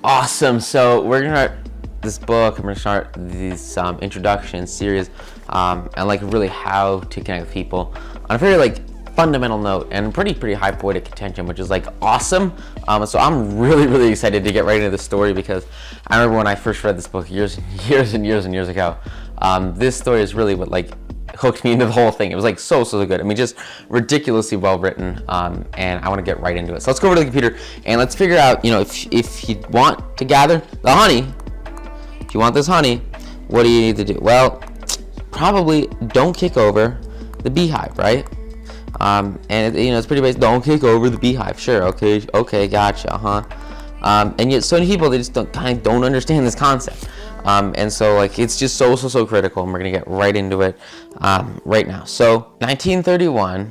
Awesome. So we're gonna start this book. I'm gonna start this introduction series, and like really how to connect with people on a very like fundamental note and pretty high poetic intention, which is like awesome. So I'm really excited to get right into the story, because I remember when I first read this book years ago. This story is really what like hooked me into the whole thing. It was like so good. I mean, just ridiculously well written, and I want to get right into it. So let's go over to the computer and let's figure out, you know, if you want to gather the honey, if you want this honey, what do you need to do? Well, probably don't kick over the beehive, right? And you know, it's pretty basic. Don't kick over the beehive. Sure, okay, gotcha, and yet so many people, they just don't understand this concept. And so like it's just so critical, and we're gonna get right into it right now. So 1931,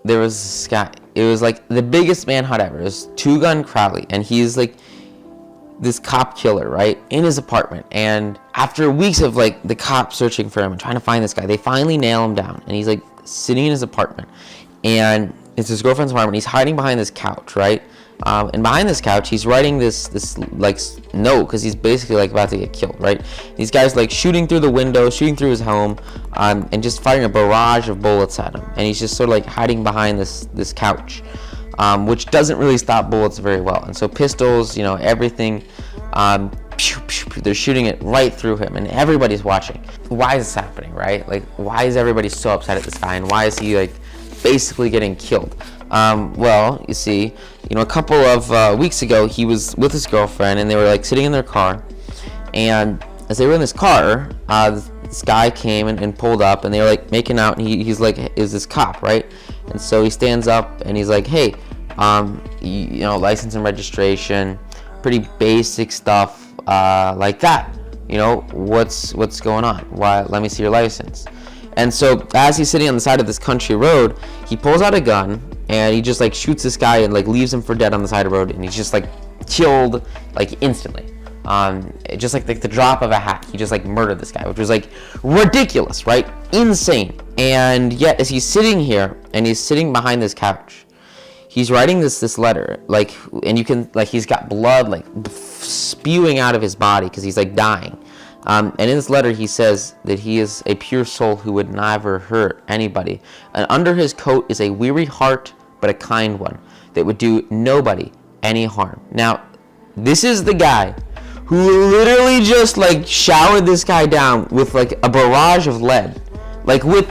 there was this guy. It was like the biggest manhunt ever. It was Two Gun Crowley, and he's like this cop killer, right, in his apartment. And after weeks of like the cops searching for him and trying to find this guy, they finally nail him down, and he's like sitting in his apartment, and it's his girlfriend's apartment. He's hiding behind this couch, right? And behind this couch, he's writing this like note, because he's basically like about to get killed, right? These guys like shooting through the window, shooting through his home, and just firing a barrage of bullets at him. And he's just sort of like hiding behind this couch, which doesn't really stop bullets very well. And so pistols, you know, everything, they're shooting it right through him, and everybody's watching. Why is this happening, right? Like, why is everybody so upset at this guy, and why is he like basically getting killed? Well, you see, you know, a couple of weeks ago, he was with his girlfriend, and they were like sitting in their car, and as they were in this car, this guy came and pulled up, and they were like making out, and he's like, is this cop, right? And so he stands up and he's like, hey, you know, license and registration, pretty basic stuff like that, you know, what's going on? Why? Let me see your license. And so as he's sitting on the side of this country road, he pulls out a gun, and he just like shoots this guy and like leaves him for dead on the side of the road, and he's just like killed like instantly. Just like the drop of a hat, he just like murdered this guy, which was like ridiculous, right? Insane. And yet as he's sitting here and he's sitting behind this couch, he's writing this letter, like, and you can like, he's got blood like spewing out of his body because he's like dying. And in this letter, he says that he is a pure soul who would never hurt anybody. And under his coat is a weary heart, but a kind one, that would do nobody any harm. Now, this is the guy who literally just like showered this guy down with like a barrage of lead, like with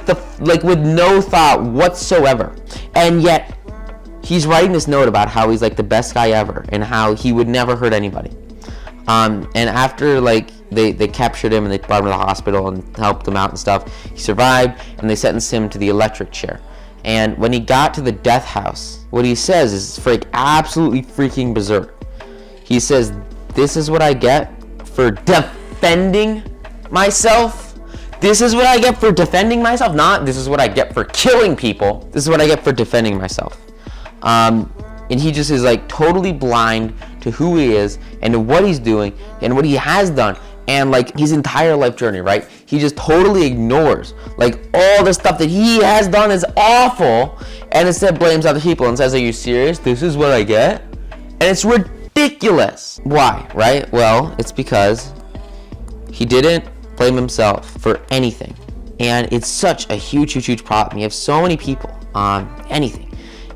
no thought whatsoever. And yet, he's writing this note about how he's like the best guy ever, and how he would never hurt anybody. And after like they captured him and they brought him to the hospital and helped him out and stuff, he survived, and they sentenced him to the electric chair. And when he got to the death house, what he says is absolutely freaking berserk. He says, "This is what I get for defending myself. This is what I get for defending myself. Not this is what I get for killing people. This is what I get for defending myself." And he just is like totally blind to who he is and to what he's doing and what he has done, and like his entire life journey, right? He just totally ignores like all the stuff that he has done is awful, and instead blames other people and says, "Are you serious? This is what I get?" And it's ridiculous. Why, right? Well, it's because he didn't blame himself for anything, and it's such a huge problem. You have so many people on anything,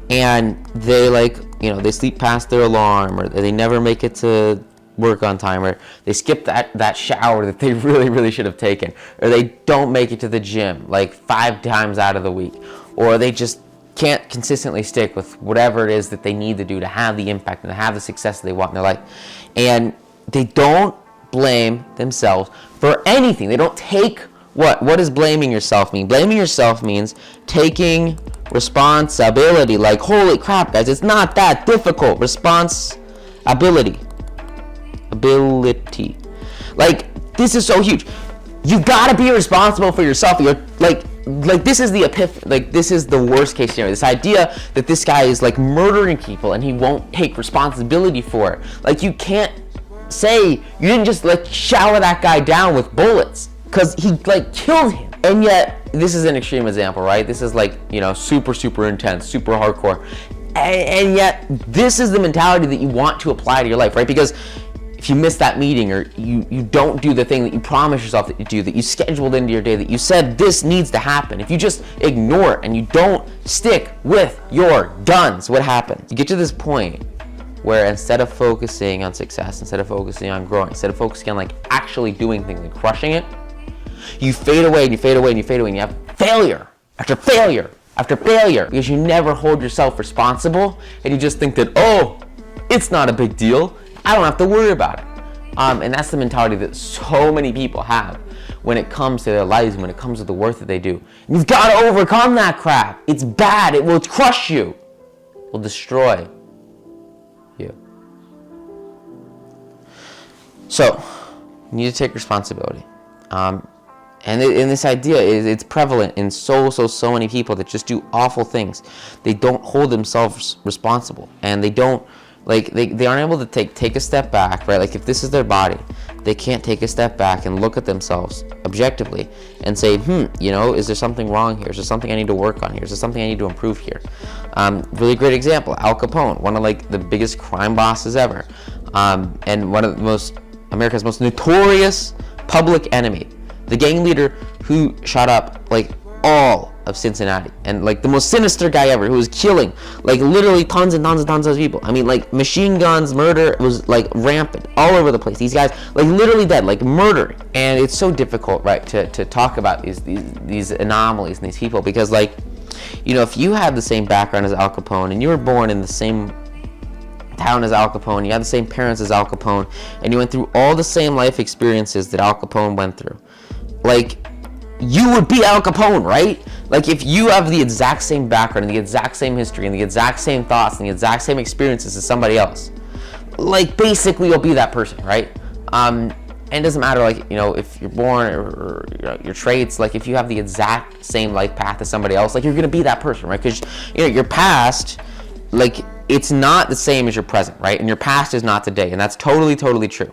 and they like, you know, they sleep past their alarm, or they never make it to work on time, or they skip that shower that they really should have taken, or they don't make it to the gym like 5 times out of the week, or they just can't consistently stick with whatever it is that they need to do to have the impact and to have the success that they want in their life. And they don't blame themselves for anything. They don't take what does blaming yourself mean? Blaming yourself means taking responsibility. Like, holy crap, guys, it's not that difficult. Responsibility. Like, this is so huge. You gotta be responsible for yourself. You're like this is the this is the worst case scenario. This idea that this guy is like murdering people and he won't take responsibility for it. Like, you can't say you didn't just like shower that guy down with bullets, because he like killed him. And yet, this is an extreme example, right? This is like, you know, super intense, super hardcore. And yet, this is the mentality that you want to apply to your life, right? Because if you miss that meeting, or you don't do the thing that you promised yourself that you do, that you scheduled into your day, that you said this needs to happen, if you just ignore it and you don't stick with your guns, what happens? You get to this point where instead of focusing on success, instead of focusing on growing, instead of focusing on like actually doing things and crushing it, you fade away and you fade away and you fade away, and you have failure after failure after failure, because you never hold yourself responsible, and you just think that, oh, it's not a big deal, I don't have to worry about it. And that's the mentality that so many people have when it comes to their lives, when it comes to the work that they do. You've got to overcome that crap. It's bad. It will crush you. It will destroy you. So, you need to take responsibility. And this idea it's prevalent in so many people that just do awful things. They don't hold themselves responsible, and they don't, like, they aren't able to take a step back, right? Like, if this is their body, they can't take a step back and look at themselves objectively and say, is there something wrong here? Is there something I need to work on here? Is there something I need to improve here? Really great example, Al Capone, one of like the biggest crime bosses ever, and one of America's most notorious public enemy, the gang leader who shot up like all of Cincinnati, and like the most sinister guy ever, who was killing like literally tons and tons of people. I mean, like, machine guns, murder was like rampant all over the place. These guys like literally dead, like murdering. And it's so difficult, right, to talk about these anomalies and these people, because, like, if you had the same background as Al Capone, and you were born in the same town as Al Capone, you had the same parents as Al Capone, and you went through all the same life experiences that Al Capone went through, like, you would be Al Capone, right? Like, if you have the exact same background and the exact same history and the exact same thoughts and the exact same experiences as somebody else, like, basically you'll be that person, right? And it doesn't matter, like, if you're born or your traits, like, if you have the exact same life path as somebody else, like, you're gonna be that person, right? Because your past, like, it's not the same as your present, right? And your past is not today, and that's totally true.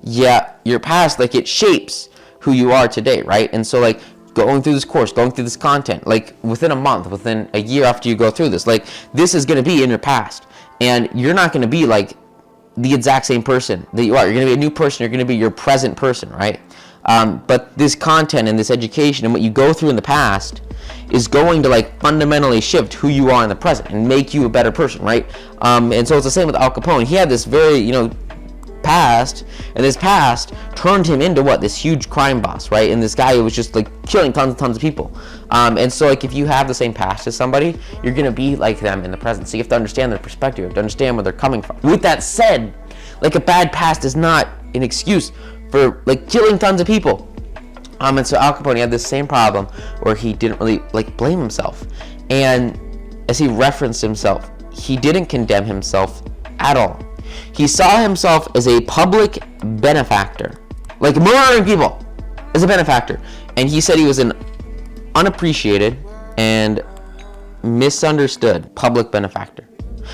Yeah, your past, like, it shapes who you are today, right? And so, like, going through this course, going through this content, like, within a month, within a year after you go through this, like, this is going to be in your past, and you're not going to be like the exact same person that you are. You're going to be a new person. You're going to be your present person, right? But this content and this education and what you go through in the past is going to, like, fundamentally shift who you are in the present and make you a better person, right? And so it's the same with Al Capone. He had this very, past, and this past turned him into this huge crime boss, right? And this guy who was just like killing tons of people. And so, like, if you have the same past as somebody, you're gonna be like them in the present. So you have to understand their perspective, you have to understand where they're coming from. With that said, like, a bad past is not an excuse for, like, killing tons of people. And so Al Capone had this same problem where he didn't really, like, blame himself. And as he referenced himself, he didn't condemn himself at all. He saw himself as a public benefactor, like murdering people as a benefactor. And he said he was an unappreciated and misunderstood public benefactor.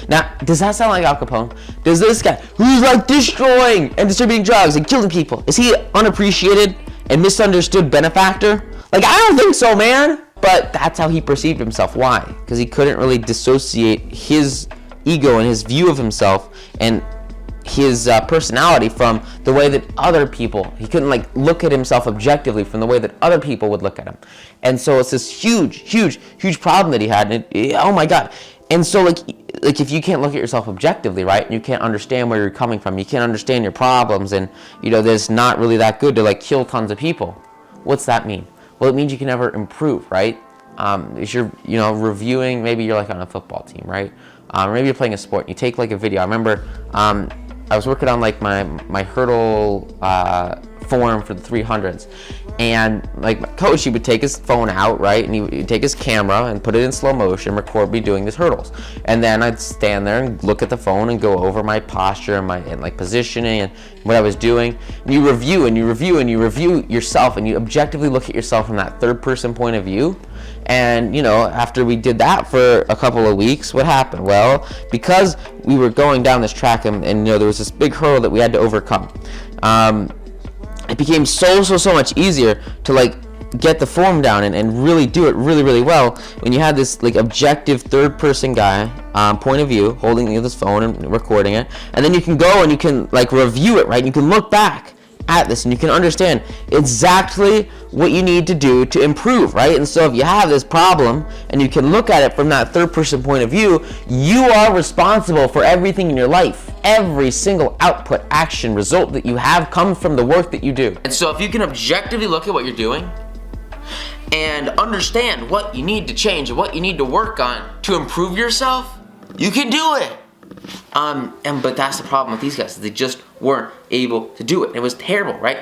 Now, does that sound like Al Capone? Does this guy, who's like destroying and distributing drugs and killing people, is he unappreciated and misunderstood benefactor? Like, I don't think so, man. But that's how he perceived himself. Why? Because he couldn't really dissociate his ego and his view of himself and his personality from the way that other people, he couldn't, like, look at himself objectively from the way that other people would look at him. And so it's this huge problem that he had, and oh my God. And so, like if you can't look at yourself objectively, right, and you can't understand where you're coming from, you can't understand your problems, and there's not really that good to, like, kill tons of people, what's that mean? Well, it means you can never improve, right? If you're reviewing, maybe you're, like, on a football team, right? Or maybe you're playing a sport and you take, like, a video. I remember I was working on, like, my hurdle form for the 300s, and, like, my coach, he would take his phone out, right, and he would take his camera and put it in slow motion, record me doing these hurdles, and then I'd stand there and look at the phone and go over my posture and like positioning and what I was doing. And you review yourself, and you objectively look at yourself from that third person point of view. And after we did that for a couple of weeks, what happened? Well, because we were going down this track and there was this big hurdle that we had to overcome, it became so much easier to, like, get the form down and really do it really, really well, when you have this like objective third person guy point of view holding this phone and recording it, and then you can go and you can like review it, right? You can look back at this and you can understand exactly what you need to do to improve, right? And so if you have this problem and you can look at it from that third person point of view, you are responsible for everything in your life. Every single output, action, result that you have comes from the work that you do. And so if you can objectively look at what you're doing and understand what you need to change and what you need to work on to improve yourself, you can do it. But that's the problem with these guys. They just weren't able to do it. It was terrible, right?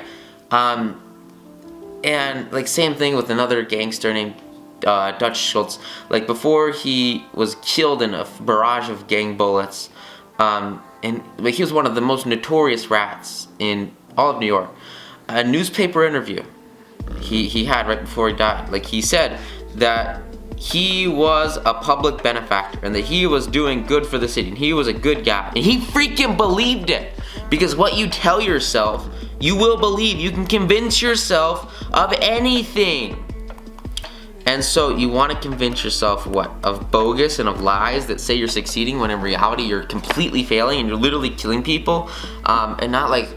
And like same thing with another gangster named Dutch Schultz. Like before he was killed in a barrage of gang bullets, and like he was one of the most notorious rats in all of New York. A newspaper interview he had right before he died. Like he said that he was a public benefactor and that he was doing good for the city and he was a good guy. And he freaking believed it. Because what you tell yourself, you will believe. You can convince yourself of anything. And so you want to convince yourself what? Of bogus and of lies that say you're succeeding when in reality you're completely failing and you're literally killing people. And not like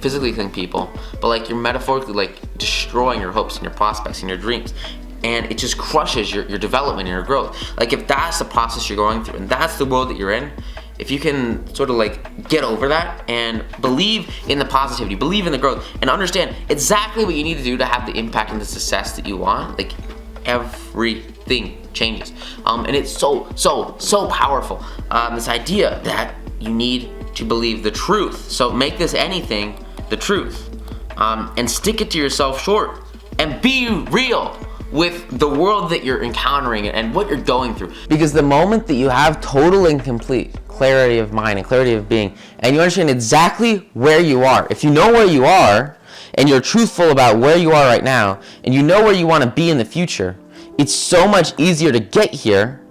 physically killing people, but like you're metaphorically like destroying your hopes and your prospects and your dreams. And it just crushes your development and your growth. Like if that's the process you're going through and that's the world that you're in, if you can sort of like get over that and believe in the positivity, believe in the growth, and understand exactly what you need to do to have the impact and the success that you want, like everything changes. And it's so powerful. This idea that you need to believe the truth. So make this anything the truth. And stick it to yourself short. And be real with the world that you're encountering and what you're going through. Because the moment that you have total and complete clarity of mind and clarity of being, and you understand exactly where you are, if you know where you are, and you're truthful about where you are right now, and you know where you want to be in the future, it's so much easier to get here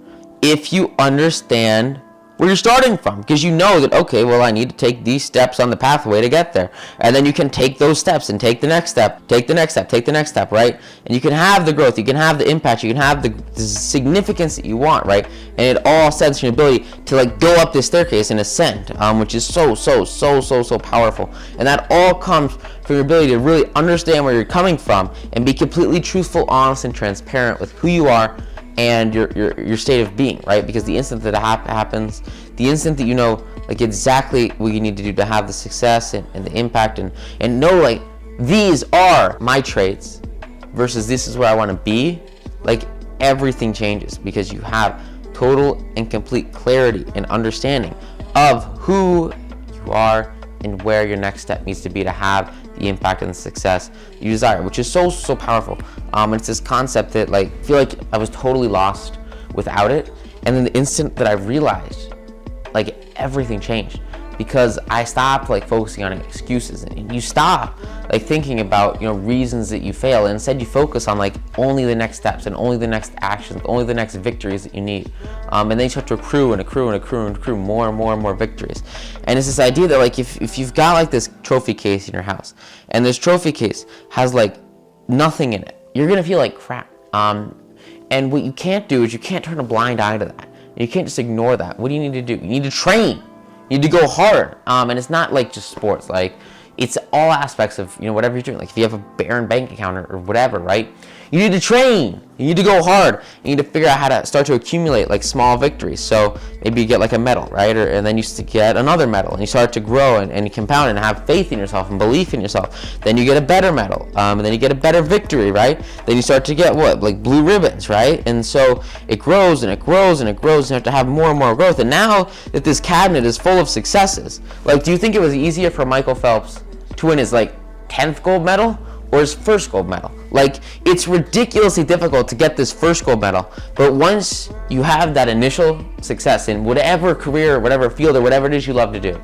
if you understand where you're starting from, because you know that, okay, well, I need to take these steps on the pathway to get there. And then you can take those steps and take the next step, take the next step, take the next step, right? And you can have the growth, you can have the impact, you can have the significance that you want, right? And it all stems from your ability to like go up this staircase and ascend, which is so powerful. And that all comes from your ability to really understand where you're coming from and be completely truthful, honest, and transparent with who you are and your state of being, right? Because the instant that it happens, the instant that you know like exactly what you need to do to have the success and the impact and know like these are my traits versus this is where I want to be, like everything changes because you have total and complete clarity and understanding of who you are and where your next step needs to be to have the impact and the success you desire, which is so powerful. And it's this concept that like I feel like I was totally lost without it, and then the instant that I realized, like everything changed because I stopped like focusing on excuses, and you stop like thinking about reasons that you fail, and instead you focus on like only the next steps and only the next actions, only the next victories that you need, and then you start to accrue more and more victories. And it's this idea that like if you've got like this trophy case in your house and this trophy case has like nothing in it, you're gonna feel like crap. And what you can't do is you can't turn a blind eye to that. You can't just ignore that. What do you need to do? You need to train. You need to go hard. And it's not like just sports. Like it's all aspects of whatever you're doing. Like if you have a barren bank account or whatever, right? You need to train. You need to go hard. You need to figure out how to start to accumulate like small victories. So maybe you get like a medal, right? And then you get another medal, and you start to grow and you compound and have faith in yourself and belief in yourself. Then you get a better medal, and then you get a better victory, right? Then you start to get like blue ribbons, right? And so it grows and it grows and it grows, and you have to have more and more growth. And now that this cabinet is full of successes, like do you think it was easier for Michael Phelps to win his like 10th gold medal or his first gold medal? Like it's ridiculously difficult to get this first gold medal, but once you have that initial success in whatever career, whatever field, or whatever it is you love to do,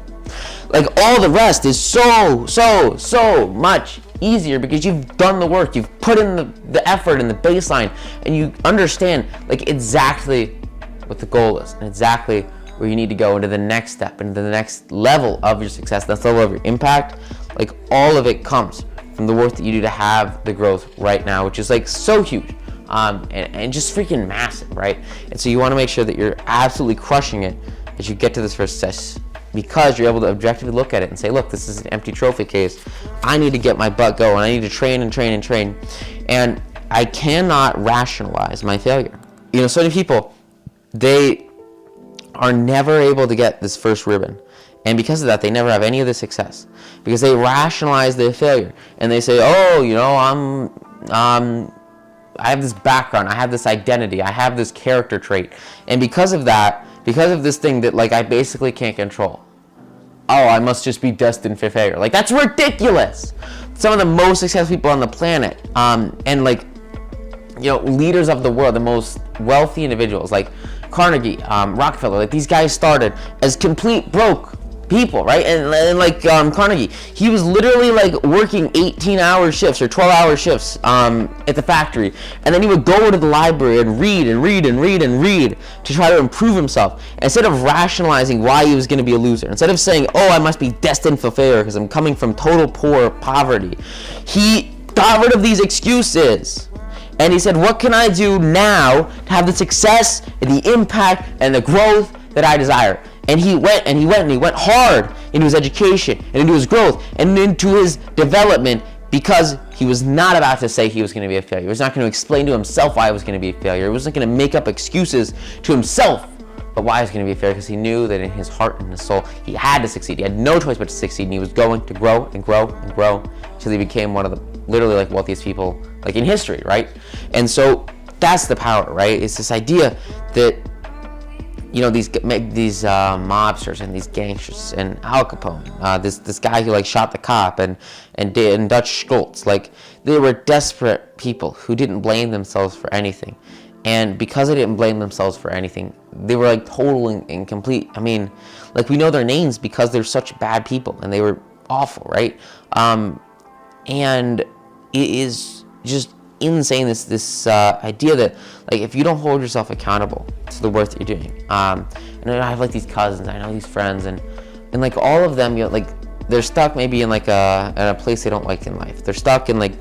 like all the rest is so much easier because you've done the work, you've put in the effort and the baseline, and you understand like exactly what the goal is and exactly where you need to go into the next step, into the next level of your success, the next level of your impact. Like all of it comes from the work that you do to have the growth right now, which is like so huge, and just freaking massive, right? And so you want to make sure that you're absolutely crushing it as you get to this first success, because you're able to objectively look at it and say, look, this is an empty trophy case. I need to get my butt going. I need to train and train and train. And I cannot rationalize my failure. You know, so many people, they are never able to get this first ribbon. And because of that, they never have any of the success, because they rationalize their failure. And they say, oh, you know, I have this background, I have this identity, I have this character trait. And because of that, because of this thing that like I basically can't control, oh, I must just be destined for failure. Like, that's ridiculous. Some of the most successful people on the planet, and like, you know, leaders of the world, the most wealthy individuals, like Carnegie, Rockefeller, like these guys started as complete broke people, right? And like Carnegie, he was literally like working 18-hour shifts or 12-hour shifts at the factory, and then he would go to the library and read and read and read and read to try to improve himself, instead of rationalizing why he was going to be a loser. Instead of saying, oh, I must be destined for failure because I'm coming from total poverty, he got rid of these excuses. And he said, what can I do now to have the success and the impact and the growth that I desire? And he went and he went and he went hard into his education and into his growth and into his development, because he was not about to say he was going to be a failure. He was not going to explain to himself why he was going to be a failure. He wasn't going to make up excuses to himself but why he was going to be a failure, because he knew that in his heart and his soul he had to succeed. He had no choice but to succeed, and he was going to grow and grow and grow until he became one of the literally like wealthiest people like in history, right? And so that's the power, right? It's this idea that, you know, these mobsters and these gangsters and Al Capone, this guy who like shot the cop and Dutch Schultz, like they were desperate people who didn't blame themselves for anything, and because they didn't blame themselves for anything, they were like total and complete. I mean, like we know their names because they're such bad people and they were awful, right? And it is just insane, this idea that like if you don't hold yourself accountable to the work that you're doing, and I have like these cousins, I know these friends, and like all of them, you know, like they're stuck maybe in like a place they don't like in life. They're stuck in like,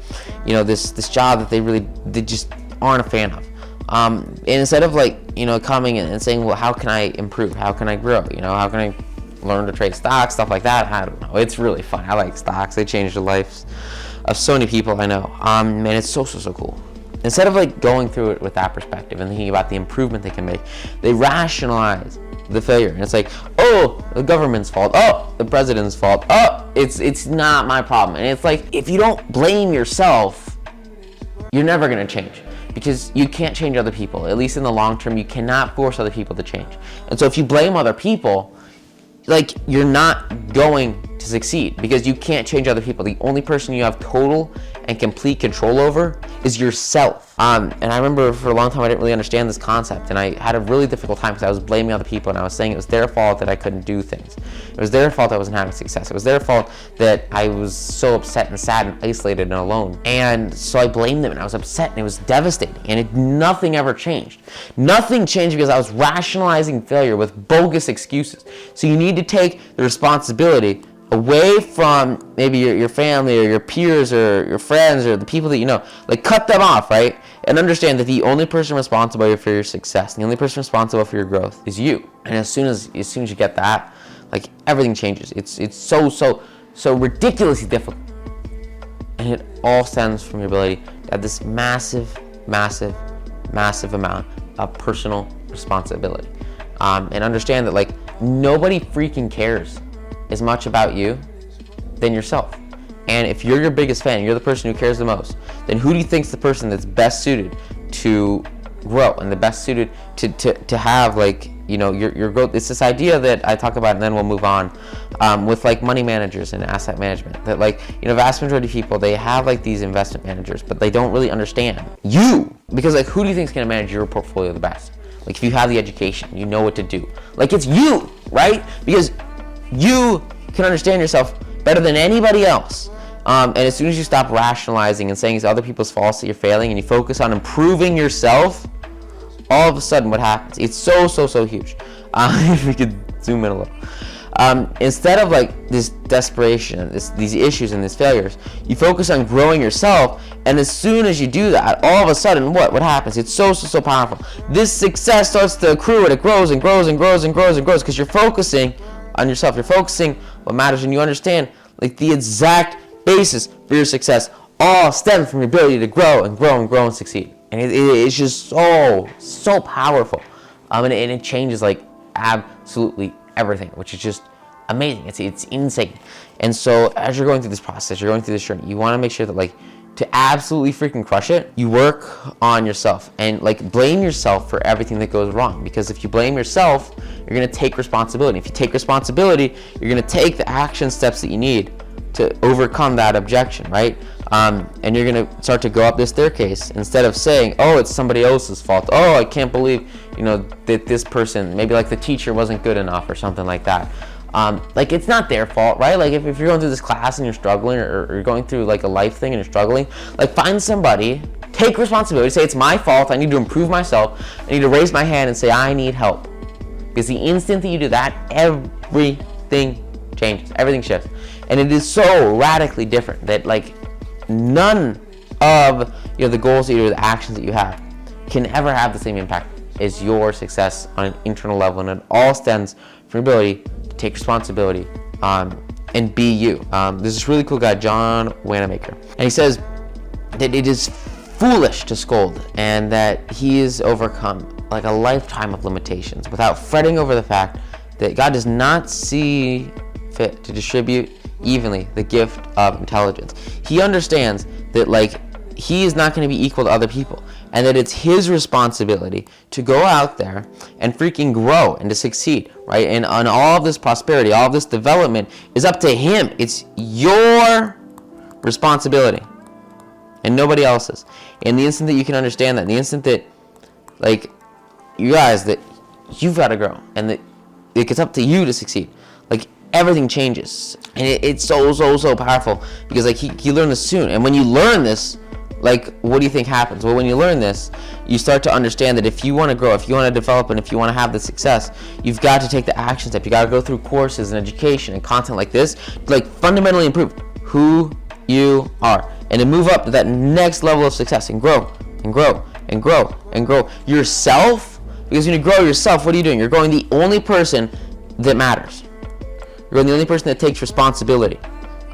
you know, this job that they just aren't a fan of, and instead of like, you know, coming in and saying, well, how can I improve, how can I grow, you know, how can I learn to trade stocks, stuff like that. I don't know, it's really fun. I like stocks. They change the lives of so many people I know. And it's so cool. Instead of like going through it with that perspective and thinking about the improvement they can make, they rationalize the failure. And it's like, oh, the government's fault. Oh, the president's fault. Oh, it's not my problem. And it's like, if you don't blame yourself, you're never gonna change, because you can't change other people. At least in the long term, you cannot force other people to change. And so if you blame other people, like, you're not going to succeed, because you can't change other people. The only person you have total and complete control over is yourself. And I remember for a long time I didn't really understand this concept, and I had a really difficult time because I was blaming other people, and I was saying it was their fault that I couldn't do things. It was their fault I wasn't having success. It was their fault that I was so upset and sad and isolated and alone. And so I blamed them, and I was upset, and it was devastating, and nothing ever changed. Nothing changed because I was rationalizing failure with bogus excuses. So you need to take the responsibility away from maybe your family or your peers or your friends or the people that you know. Like, cut them off, right? And understand that the only person responsible for your success, the only person responsible for your growth is you. And as soon as you get that, like, everything changes. It's so ridiculously difficult. And it all stems from your ability to have this massive amount of personal responsibility. And understand that, like, nobody freaking cares as much about you than yourself. And if you're your biggest fan, you're the person who cares the most, then who do you think's the person that's best suited to grow and the best suited to have, like, you know, your growth? It's this idea that I talk about, and then we'll move on, with like money managers and asset management, that, like, you know, vast majority of people, they have like these investment managers, but they don't really understand you, because like, who do you think is going to manage your portfolio the best? Like, if you have the education, you know what to do. Like, it's you, right? Because you can understand yourself better than anybody else. And as soon as you stop rationalizing and saying it's other people's faults that you're failing, and you focus on improving yourself, all of a sudden what happens? It's so huge. If we could zoom in a little. Instead of like this desperation, these issues and these failures, you focus on growing yourself. And as soon as you do that, all of a sudden, what happens? It's so powerful. This success starts to accrue, and it grows and grows and grows and grows and grows, because you're focusing on yourself. You're focusing what matters, and you understand like the exact basis for your success all stems from your ability to grow and grow and grow and succeed. And it's just so powerful. And it changes like absolutely everything, which is just amazing. It's insane. And so as you're going through this process, you're going through this journey, you want to make sure that like to absolutely freaking crush it, you work on yourself and like blame yourself for everything that goes wrong. Because if you blame yourself, you're going to take responsibility. If you take responsibility, you're going to take the action steps that you need to overcome that objection, right? And you're going to start to go up this staircase instead of saying, oh, it's somebody else's fault. Oh, I can't believe, that this person, maybe like the teacher wasn't good enough or something like that. Like it's not their fault, right? Like if you're going through this class and you're struggling, or you're going through like a life thing and you're struggling, like find somebody, take responsibility, say it's my fault, I need to improve myself, I need to raise my hand and say I need help. Because the instant that you do that, everything changes, everything shifts. And it is so radically different that like none of the goals that you do, the actions that you have, can ever have the same impact as your success on an internal level. And it all stems from your ability to take responsibility and be you. There's this really cool guy, John Wanamaker, and he says that it is foolish to scold, and that he has overcome like a lifetime of limitations without fretting over the fact that God does not see fit to distribute evenly the gift of intelligence. He understands that like he is not going to be equal to other people, and that it's his responsibility to go out there and freaking grow and to succeed, right? And on all of this prosperity, all of this development is up to him. It's your responsibility and nobody else's. And the instant that you can understand that, the instant that like you guys, that you've got to grow and that it's up to you to succeed, like everything changes. And it's so powerful, because like he learned this soon. And when you learn this, like, what do you think happens? Well, when you learn this, you start to understand that if you want to grow, if you want to develop, and if you want to have the success, you've got to take the action step. You got to go through courses and education and content like this to like fundamentally improve who you are, and to move up to that next level of success and grow and grow and grow and grow yourself. Because when you grow yourself, what are you doing? You're growing the only person that matters. You're growing the only person that takes responsibility.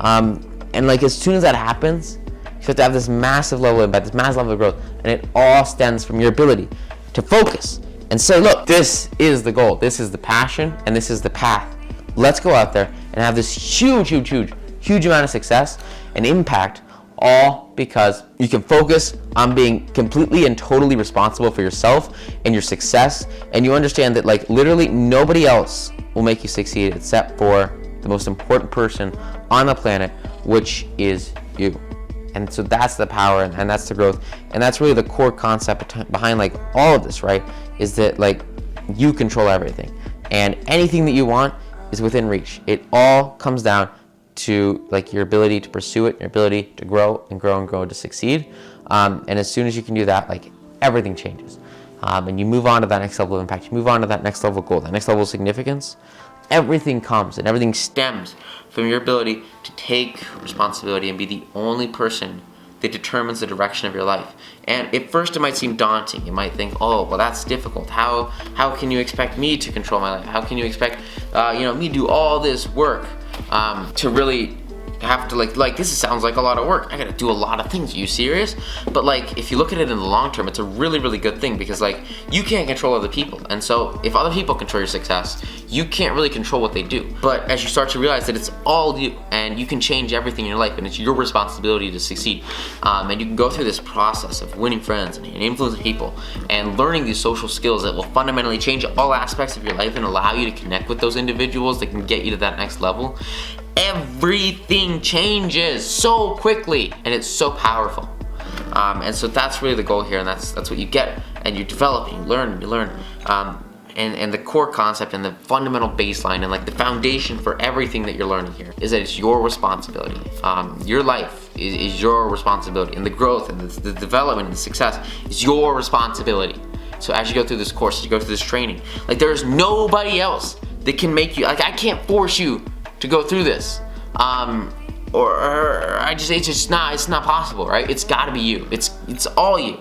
And like as soon as that happens, you have to have this massive level of impact, this massive level of growth, and it all stems from your ability to focus and say, look, this is the goal, this is the passion, and this is the path. Let's go out there and have this huge amount of success and impact, all because you can focus on being completely and totally responsible for yourself and your success, and you understand that like literally nobody else will make you succeed except for the most important person on the planet, which is you. And so that's the power, and that's the growth, and that's really the core concept behind like all of this, right? Is that like you control everything, and anything that you want is within reach. It all comes down to like your ability to pursue it, your ability to grow and grow and grow to succeed. And as soon as you can do that, like everything changes, and you move on to that next level of impact. You move on to that next level of goal, that next level of significance. Everything comes and everything stems from your ability to take responsibility and be the only person that determines the direction of your life. And at first it might seem daunting. You might think, oh, well, that's difficult. How can you expect me to control my life? How can you expect me to do all this work to really have to like this sounds like a lot of work. I gotta do a lot of things. Are you serious? But like if you look at it in the long term, it's a really good thing, because like you can't control other people, and so if other people control your success, you can't really control what they do. But as you start to realize that it's all you, and you can change everything in your life, and it's your responsibility to succeed, and you can go through this process of winning friends and influencing people and learning these social skills that will fundamentally change all aspects of your life and allow you to connect with those individuals that can get you to that next level. Everything changes so quickly, and it's so powerful. And so that's really the goal here, and that's what you get, and you develop, and you learn. And the core concept and the fundamental baseline and like the foundation for everything that you're learning here is that it's your responsibility. Your life is your responsibility, and the growth and the development and the success is your responsibility. So as you go through this course, as you go through this training, like there's nobody else that can make you, like, I can't force you to go through this. It's not possible, right? It's gotta be you. It's all you.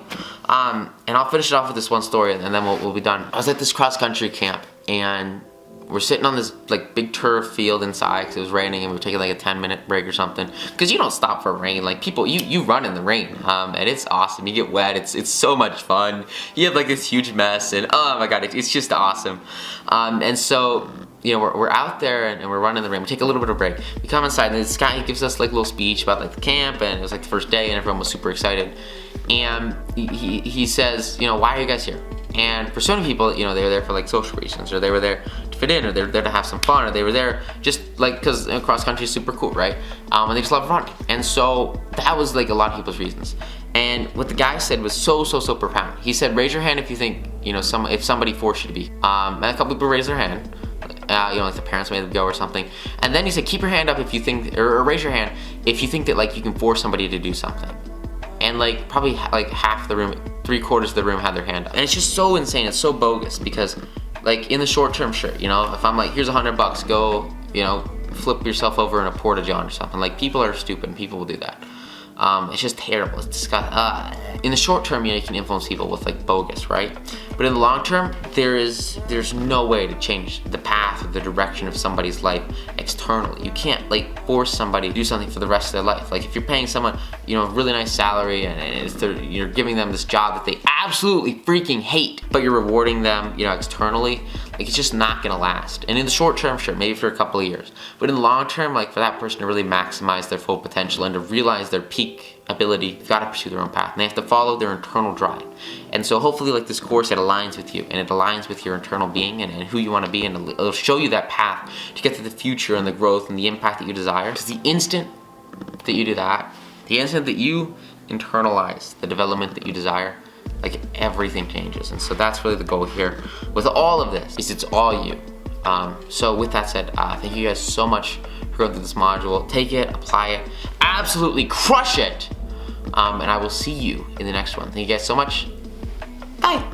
And I'll finish it off with this one story, and then we'll be done. I was at this cross-country camp, and we're sitting on this like big turf field inside because it was raining, and we were taking like a 10-minute break or something. Because you don't stop for rain. Like, people, you run in the rain, and it's awesome. You get wet. It's so much fun. You have like this huge mess, and oh my god, it's just awesome. And so, you know, we're out there and we're running in the rain. We take a little bit of a break. We come inside, and this guy gives us like a little speech about like the camp, and it was like the first day, and everyone was super excited. And he says, you know, why are you guys here? And for so many people, you know, they were there for like social reasons, or they were there to fit in, or they were there to have some fun, or they were there just like because cross country is super cool, right? And they just love running. And so that was like a lot of people's reasons. And what the guy said was so profound. He said, raise your hand if you think, you know, if somebody forced you to be. And a couple people raised their hand. You know, like the parents made them go or something. And then he said, keep your hand up if you think, or raise your hand if you think that like you can force somebody to do something. And like probably like half the room, 3/4 of the room had their hand up. And it's just so insane. It's so bogus because like in the short term, sure, you know, if I'm like, here's $100, go, you know, flip yourself over in a porta john or something. Like, people are stupid and people will do that. It's just terrible. It's disgusting. In the short term, you know, you can influence people with like bogus, right? But in the long term, there's no way to change the path or the direction of somebody's life externally. You can't like force somebody to do something for the rest of their life. Like, if you're paying someone, you know, a really nice salary, and you're giving them this job that they absolutely freaking hate, but you're rewarding them, you know, externally, like, it's just not gonna last. And in the short term, sure, maybe for a couple of years. But in the long term, like, for that person to really maximize their full potential and to realize their peak ability, they've got to pursue their own path, and they have to follow their internal drive. And so hopefully, like, this course, it aligns with you, and it aligns with your internal being and who you want to be, and it'll show you that path to get to the future and the growth and the impact that you desire. Because the instant that you do that, the instant that you internalize the development that you desire, like, everything changes. And so that's really the goal here with all of this, is it's all you. So with that said, thank you guys so much for going through this module. Take it, apply it, absolutely crush it. And I will see you in the next one. Thank you guys so much. Bye.